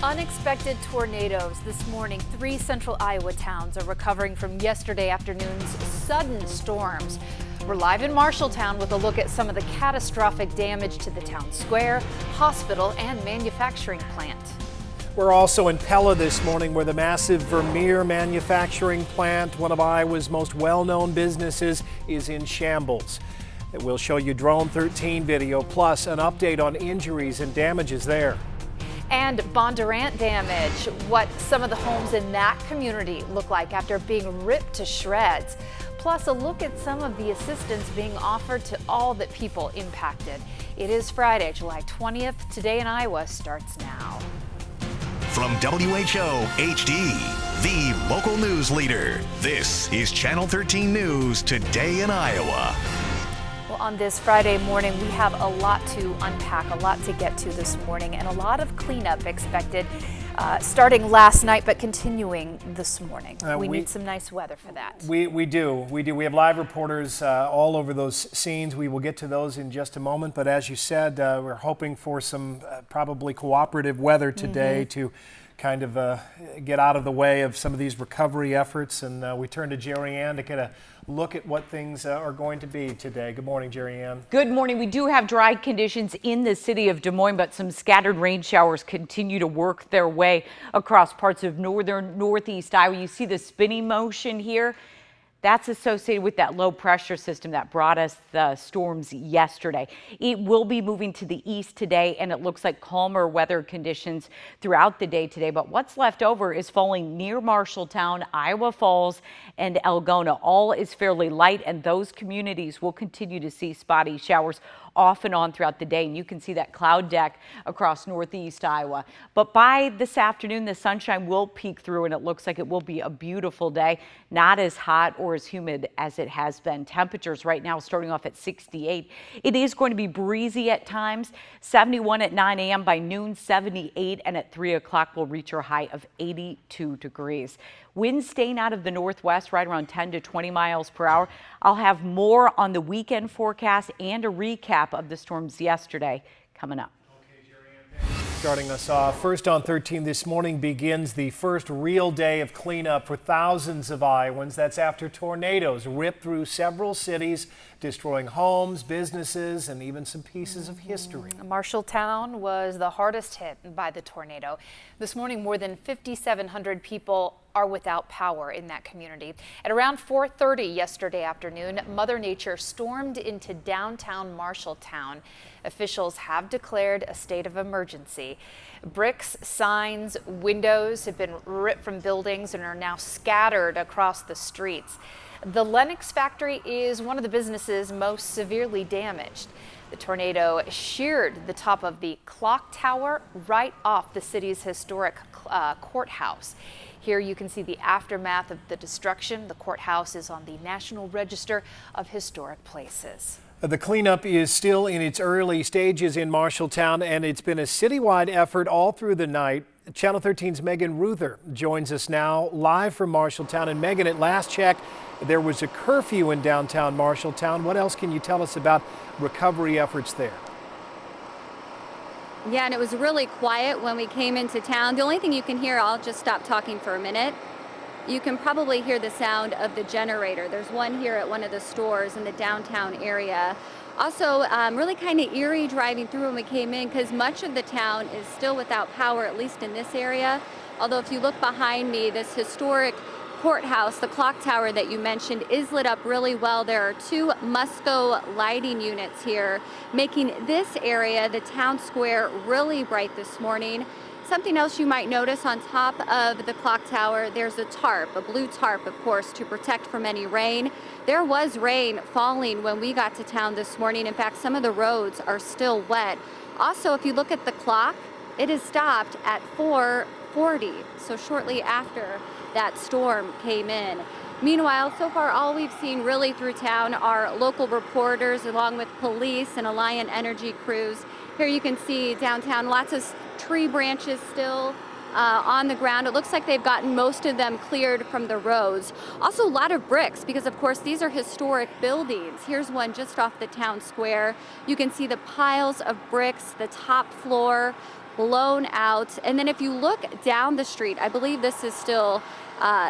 Unexpected tornadoes this morning. 3 central Iowa towns are recovering from yesterday afternoon's sudden storms. We're live in Marshalltown with a look at some of the catastrophic damage to the town square, hospital, and manufacturing plant. We're also in Pella this morning where the massive Vermeer manufacturing plant, one of Iowa's most well-known businesses, is in shambles. We'll show you Drone 13 video plus an update on injuries and damages there. And Bondurant damage, what some of the homes in that community look like after being ripped to shreds. Plus a look at some of the assistance being offered to all the people impacted. It is Friday, July 20th. Today in Iowa starts now. From WHO HD, the local news leader, this is Channel 13 News Today in Iowa. Well, on this Friday morning, we have a lot to unpack, a lot to get to this morning, and a lot of cleanup expected starting last night, but continuing this morning. We need some nice weather for that. We do. We have live reporters all over those scenes. We will get to those in just a moment, but as you said, we're hoping for some probably cooperative weather today to kind of get out of the way of some of these recovery efforts, and we turn to Jerry Ann to get a look at what things are going to be today. Good morning, Jerry Ann. Good morning. We do have dry conditions in the city of Des Moines, but some scattered rain showers continue to work their way across parts of northern northeast Iowa. You see the spinning motion here. That's associated with that low pressure system that brought us the storms yesterday. It will be moving to the east today, and it looks like calmer weather conditions throughout the day today. But what's left over is falling near Marshalltown, Iowa Falls, and Algona. All is fairly light, and those communities will continue to see spotty showers off and on throughout the day, and you can see that cloud deck across northeast Iowa. But by this afternoon, the sunshine will peek through, and it looks like it will be a beautiful day, not as hot or as humid as it has been. Temperatures right now starting off at 68. It is going to be breezy at times, 71 at 9 a.m. by noon, 78, and at 3 o'clock we'll reach our high of 82 degrees. Winds staying out of the northwest right around 10 to 20 miles per hour. I'll have more on the weekend forecast and a recap of the storms yesterday coming up. Starting us off, first on 13 this morning begins the first real day of cleanup for thousands of Iowans. That's after tornadoes ripped through several cities, destroying homes, businesses, and even some pieces of history. Marshalltown was the hardest hit by the tornado. This morning, more than 5,700 people are without power in that community. At around 4:30 yesterday afternoon, Mother Nature stormed into downtown Marshalltown. Officials have declared a state of emergency. Bricks, signs, windows have been ripped from buildings and are now scattered across the streets. The Lennox factory is one of the businesses most severely damaged. The tornado sheared the top of the clock tower right off the city's historic courthouse. Here you can see the aftermath of the destruction. The courthouse is on the National Register of Historic Places. The cleanup is still in its early stages in Marshalltown, and it's been a citywide effort all through the night. Channel 13's Megan Ruther joins us now live from Marshalltown. And Megan, at last check, there was a curfew in downtown Marshalltown. What else can you tell us about recovery efforts there? Yeah, and it was really quiet when we came into town. The only thing you can hear, I'll just stop talking for a minute. You can probably hear the sound of the generator. There's one here at one of the stores in the downtown area. Also, really kind of eerie driving through when we came in because much of the town is still without power, at least in this area. Although if you look behind me, this historic courthouse, the clock tower that you mentioned, is lit up really well. There are 2 Musco lighting units here, making this area, the town square, really bright this morning. Something else you might notice on top of the clock tower, there's a tarp, a blue tarp, of course, to protect from any rain. There was rain falling when we got to town this morning. In fact, some of the roads are still wet. Also, if you look at the clock, it is stopped at 4:40, so shortly after that storm came in. Meanwhile, so far all we've seen really through town are local reporters along with police and Alliant Energy crews. Here you can see downtown lots of tree branches still on the ground. It looks like they've gotten most of them cleared from the roads. Also a lot of bricks because of course these are historic buildings. Here's one just off the town square. You can see the piles of bricks, the top floor blown out. And then if you look down the street, I believe this is still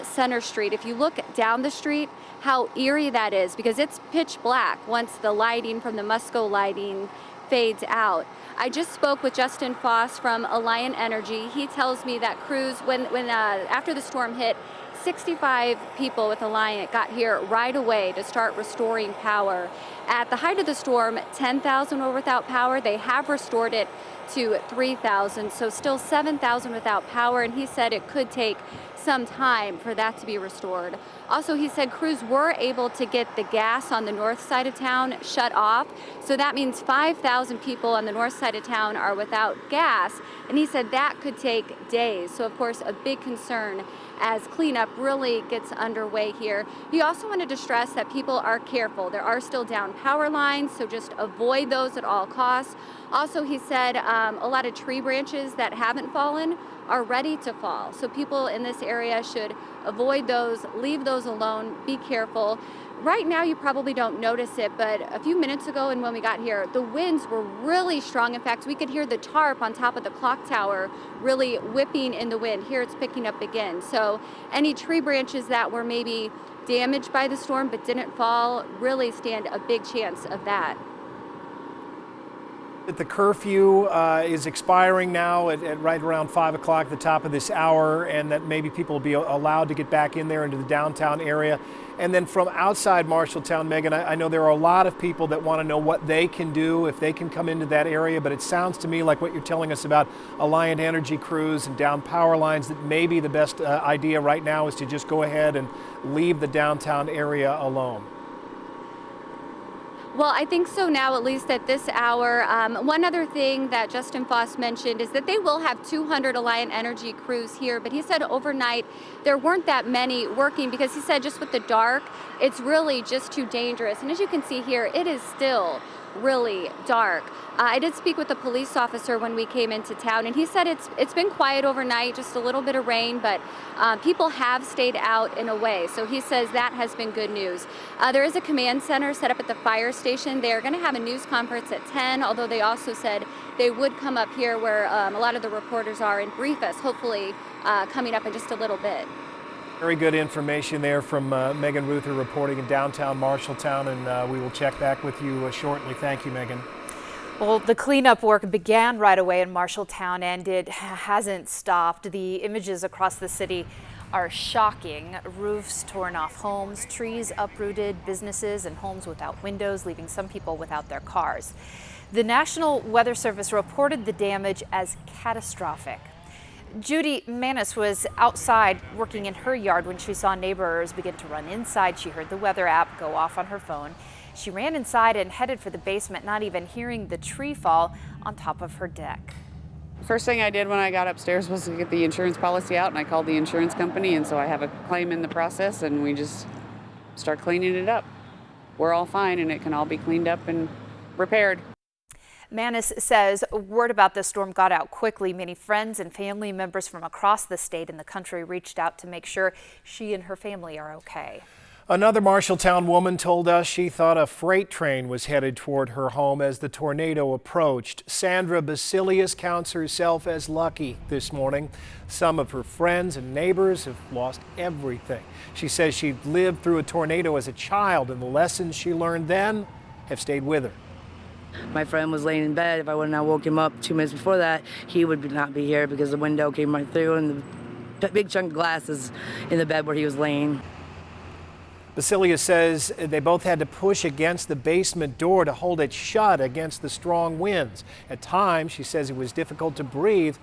Center Street. If you look down the street, how eerie that is, because it's pitch black once the lighting from the Musco lighting fades out. I just spoke with Justin Foss from Alliant Energy. He tells me that crews, when after the storm hit, 65 people with Alliant got here right away to start restoring power. At the height of the storm, 10,000 were without power. They have restored it to 3,000, so still 7,000 without power, and he said it could take some time for that to be restored. Also, he said crews were able to get the gas on the north side of town shut off, so that means 5,000 people on the north side of town are without gas, and he said that could take days. So of course, a big concern as cleanup really gets underway here. He also wanted to stress that people are careful. There are still down power lines, so just avoid those at all costs. Also, he said a lot of tree branches that haven't fallen are ready to fall. So people in this area should avoid those, leave those alone, be careful. Right now, you probably don't notice it, but a few minutes ago and when we got here, the winds were really strong. In fact, we could hear the tarp on top of the clock tower really whipping in the wind. Here it's picking up again. So any tree branches that were maybe damaged by the storm but didn't fall really stand a big chance of that. The curfew is expiring now at right around 5 o'clock, the top of this hour, and that maybe people will be allowed to get back in there into the downtown area. And then from outside Marshalltown, Megan, I know there are a lot of people that want to know what they can do, if they can come into that area, but it sounds to me like what you're telling us about Alliant Energy crews and down power lines, that maybe the best idea right now is to just go ahead and leave the downtown area alone. Well, I think so now, at least at this hour. One other thing that Justin Foss mentioned is that they will have 200 Alliant Energy crews here, but he said overnight there weren't that many working because he said just with the dark, it's really just too dangerous. And as you can see here, it is still really dark. I did speak with a police officer when we came into town, and he said it's been quiet overnight, just a little bit of rain, but people have stayed out in a way. So he says that has been good news. There is a command center set up at the fire station. They're going to have a news conference at 10, although they also said they would come up here where a lot of the reporters are and brief us, hopefully coming up in just a little bit. Very good information there from Megan Ruther reporting in downtown Marshalltown, and we will check back with you shortly. Thank you, Megan. Well, the cleanup work began right away in Marshalltown, and it hasn't stopped. The images across the city are shocking. Roofs torn off homes, trees uprooted, businesses and homes without windows, leaving some people without their cars. The National Weather Service reported the damage as catastrophic. Judy Manis was outside working in her yard when she saw neighbors begin to run inside. She heard the weather app go off on her phone. She ran inside and headed for the basement, not even hearing the tree fall on top of her deck. First thing I did when I got upstairs was to get the insurance policy out, and I called the insurance company, and so I have a claim in the process, and we just start cleaning it up. We're all fine, and it can all be cleaned up and repaired. Manis says word about the storm got out quickly. Many friends and family members from across the state and the country reached out to make sure she and her family are okay. Another Marshalltown woman told us she thought a freight train was headed toward her home as the tornado approached. Sandra Basilius counts herself as lucky this morning. Some of her friends and neighbors have lost everything. She says she lived through a tornado as a child, and the lessons she learned then have stayed with her. My friend was laying in bed. If I wouldn't have woke him up 2 minutes before that, he would not be here because the window came right through and the big chunk of glass is in the bed where he was laying. Basilius says they both had to push against the basement door to hold it shut against the strong winds. At times, she says it was difficult to breathe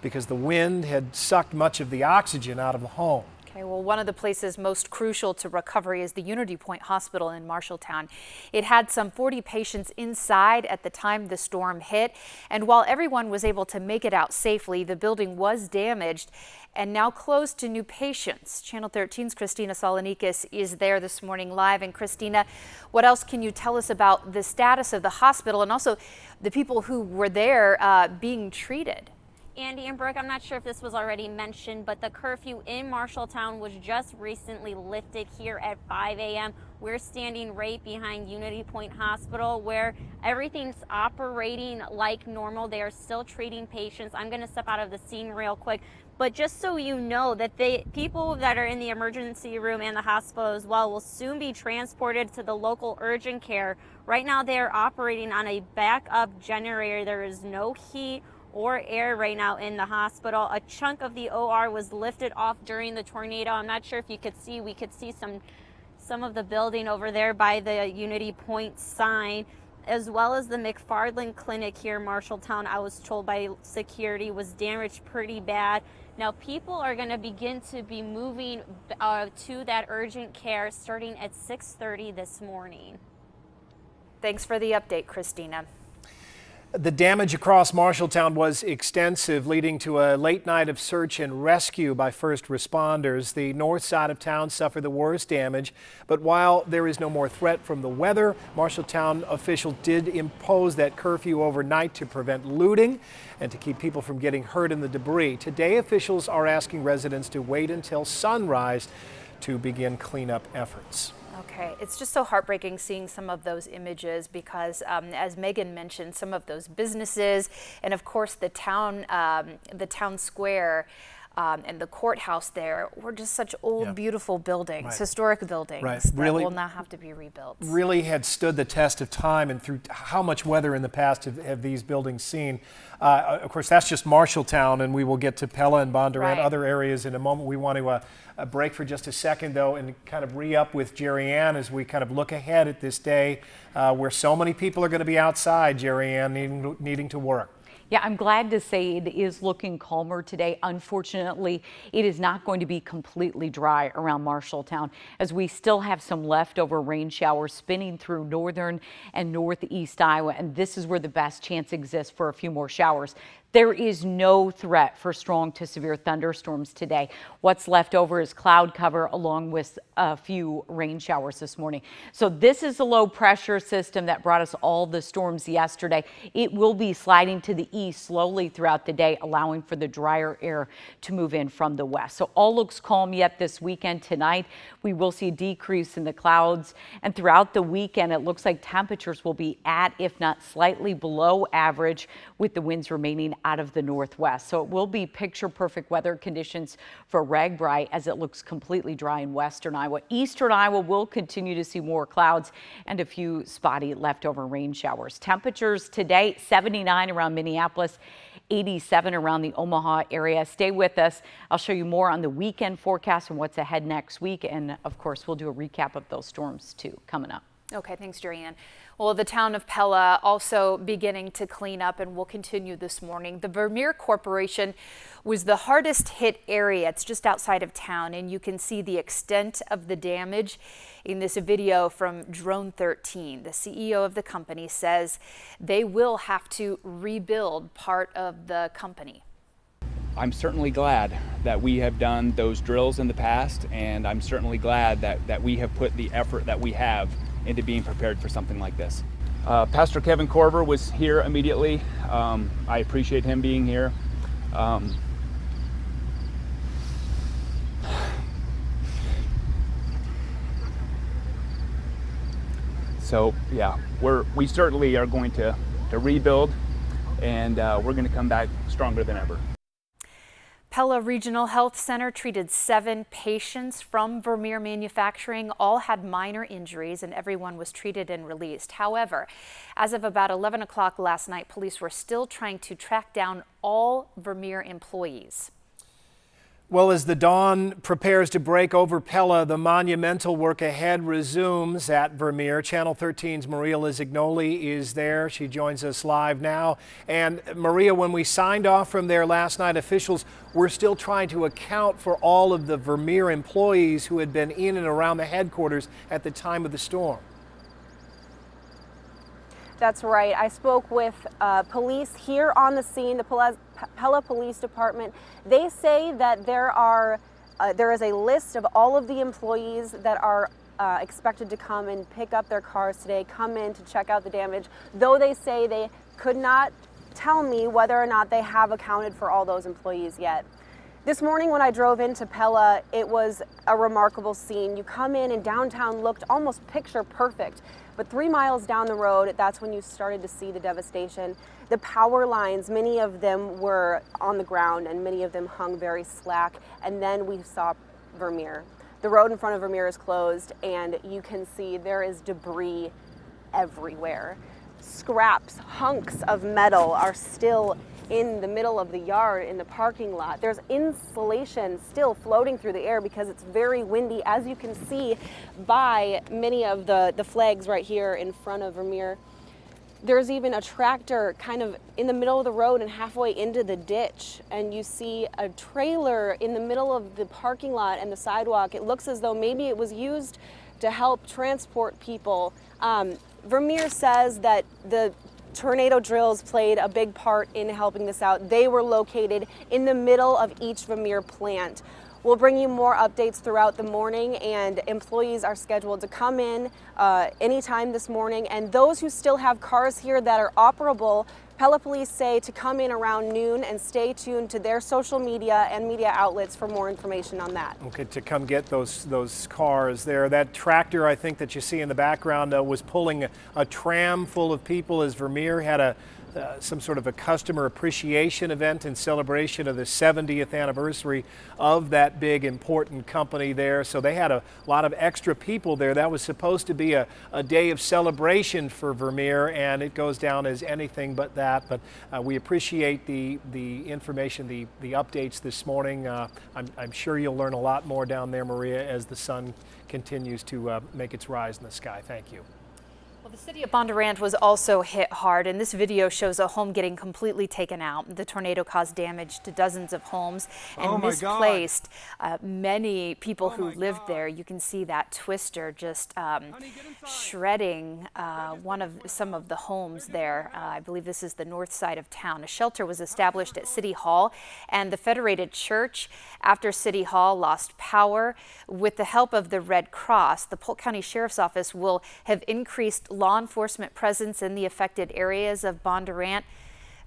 because the wind had sucked much of the oxygen out of the home. Okay, well, one of the places most crucial to recovery is the Unity Point Hospital in Marshalltown. It had some 40 patients inside at the time the storm hit, and while everyone was able to make it out safely, the building was damaged and now closed to new patients. Channel 13's Christina Solonikis is there this morning live. And Christina, what else can you tell us about the status of the hospital and also the people who were there being treated? Andy and Brooke, I'm not sure if this was already mentioned, but the curfew in Marshalltown was just recently lifted here at 5 a.m. We're standing right behind Unity Point Hospital where everything's operating like normal. They are still treating patients. I'm going to step out of the scene real quick. But just so you know that the people that are in the emergency room and the hospital as well will soon be transported to the local urgent care. Right now they are operating on a backup generator. There is no heat or air right now in the hospital. A chunk of the OR was lifted off during the tornado. I'm not sure if you could see, we could see some of the building over there by the Unity Point sign, as well as the McFarland Clinic here in Marshalltown, I was told by security, was damaged pretty bad. Now people are going to begin to be moving to that urgent care starting at 6:30 this morning. Thanks for the update, Christina. The damage across Marshalltown was extensive, leading to a late night of search and rescue by first responders. The north side of town suffered the worst damage, but while there is no more threat from the weather, Marshalltown officials did impose that curfew overnight to prevent looting and to keep people from getting hurt in the debris. Today, officials are asking residents to wait until sunrise to begin cleanup efforts. Okay, it's just so heartbreaking seeing some of those images because, as Megan mentioned, some of those businesses and, of course, the town square and the courthouse there were just such old, beautiful buildings, historic buildings that will now have to be rebuilt. Really had stood the test of time, and through how much weather in the past have these buildings seen. Of course, that's just Marshalltown, and we will get to Pella and Bondurant, other areas in a moment. We want to break for just a second, though, and kind of re-up with Jerry Ann as we kind of look ahead at this day where so many people are going to be outside, Jerry Ann, needing to work. Yeah, I'm glad to say it is looking calmer today. Unfortunately, it is not going to be completely dry around Marshalltown as we still have some leftover rain showers spinning through northern and northeast Iowa, and this is where the best chance exists for a few more showers. There is no threat for strong to severe thunderstorms today. What's left over is cloud cover along with a few rain showers this morning. So this is a low pressure system that brought us all the storms yesterday. It will be sliding to the east slowly throughout the day, allowing for the drier air to move in from the west. So all looks calm yet this weekend. Tonight, we will see a decrease in the clouds, and throughout the weekend, it looks like temperatures will be at, if not slightly below average, with the winds remaining out of the northwest. So it will be picture perfect weather conditions for RAGBRAI as it looks completely dry in western Iowa. Eastern Iowa will continue to see more clouds and a few spotty leftover rain showers. Temperatures today 79 around Minneapolis, 87 around the Omaha area. Stay with us. I'll show you more on the weekend forecast and what's ahead next week. And of course, we'll do a recap of those storms too coming up. Okay, thanks, Jerry Ann. Well, the town of Pella also beginning to clean up and will continue this morning. The Vermeer Corporation was the hardest hit area. It's just outside of town, and you can see the extent of the damage in this video from Drone 13. The CEO of the company says they will have to rebuild part of the company. I'm certainly glad that we have done those drills in the past, and I'm certainly glad that we have put the effort that we have into being prepared for something like this. Pastor Kevin Korver was here immediately. I appreciate him being here. So yeah, we certainly are going to rebuild, and we're going to come back stronger than ever. Pella Regional Health Center treated 7 patients from Vermeer Manufacturing. All had minor injuries and everyone was treated and released. However, as of about 11 o'clock last night, police were still trying to track down all Vermeer employees. Well, as the dawn prepares to break over Pella, the monumental work ahead resumes at Vermeer. Channel 13's Maria Lizignoli is there. She joins us live now. And Maria, when we signed off from there last night, officials were still trying to account for all of the Vermeer employees who had been in and around the headquarters at the time of the storm. That's right. I spoke with police here on the scene, the Pella Police Department. They say that there is a list of all of the employees that are expected to come and pick up their cars today, come in to check out the damage. Though they say they could not tell me whether or not they have accounted for all those employees yet. This morning when I drove into Pella, it was a remarkable scene. You come in and downtown looked almost picture perfect, but 3 miles down the road, that's when you started to see the devastation. The power lines, many of them were on the ground and many of them hung very slack, and then we saw Vermeer. The road in front of Vermeer is closed, and you can see there is debris everywhere. Scraps, hunks of metal are still in the middle of the yard in the parking lot. There's insulation still floating through the air because it's very windy, as you can see by many of the flags right here in front of Vermeer. There's even a tractor kind of in the middle of the road and halfway into the ditch, and you see a trailer in the middle of the parking lot and the sidewalk. It looks as though maybe it was used to help transport people. Vermeer says that the tornado drills played a big part in helping this out. They were located in the middle of each Vermeer plant. We'll bring you more updates throughout the morning, and employees are scheduled to come in anytime this morning. And those who still have cars here that are operable, Pella police say to come in around noon and stay tuned to their social media and media outlets for more information on that. Okay, to come get those cars there. That tractor, I think, that you see in the background was pulling a tram full of people as Vermeer had some sort of a customer appreciation event in celebration of the 70th anniversary of that big important company there. So they had a lot of extra people there. That was supposed to be a day of celebration for Vermeer, and it goes down as anything but that. But we appreciate the information, the updates this morning. I'm sure you'll learn a lot more down there, Maria, as the sun continues to make its rise in the sky. Thank you. Well, the city of Bondurant was also hit hard, and this video shows a home getting completely taken out. The tornado caused damage to dozens of homes and misplaced many people who lived there. You can see that twister just shredding some of the homes there. I believe this is the north side of town. A shelter was established at City Hall and the Federated Church after City Hall lost power. With the help of the Red Cross, the Polk County Sheriff's Office will have increased law enforcement presence in the affected areas of Bondurant.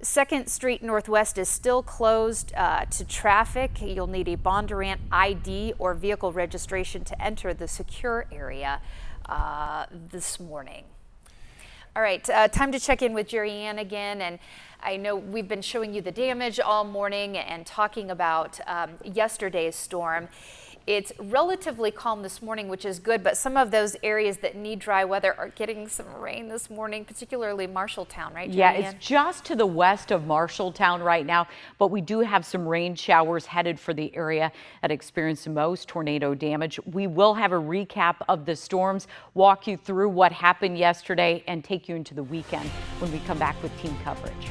2nd Street Northwest is still closed to traffic. You'll need a Bondurant ID or vehicle registration to enter the secure area this morning. All right, time to check in with Jerry Ann again. And I know we've been showing you the damage all morning and talking about yesterday's storm. It's relatively calm this morning, which is good, but some of those areas that need dry weather are getting some rain this morning, particularly Marshalltown, right, Yeah, Julianne? it's just to the west of Marshalltown right now, but we do have some rain showers headed for the area that experienced the most tornado damage. We will have a recap of the storms, walk you through what happened yesterday, and take you into the weekend when we come back with team coverage.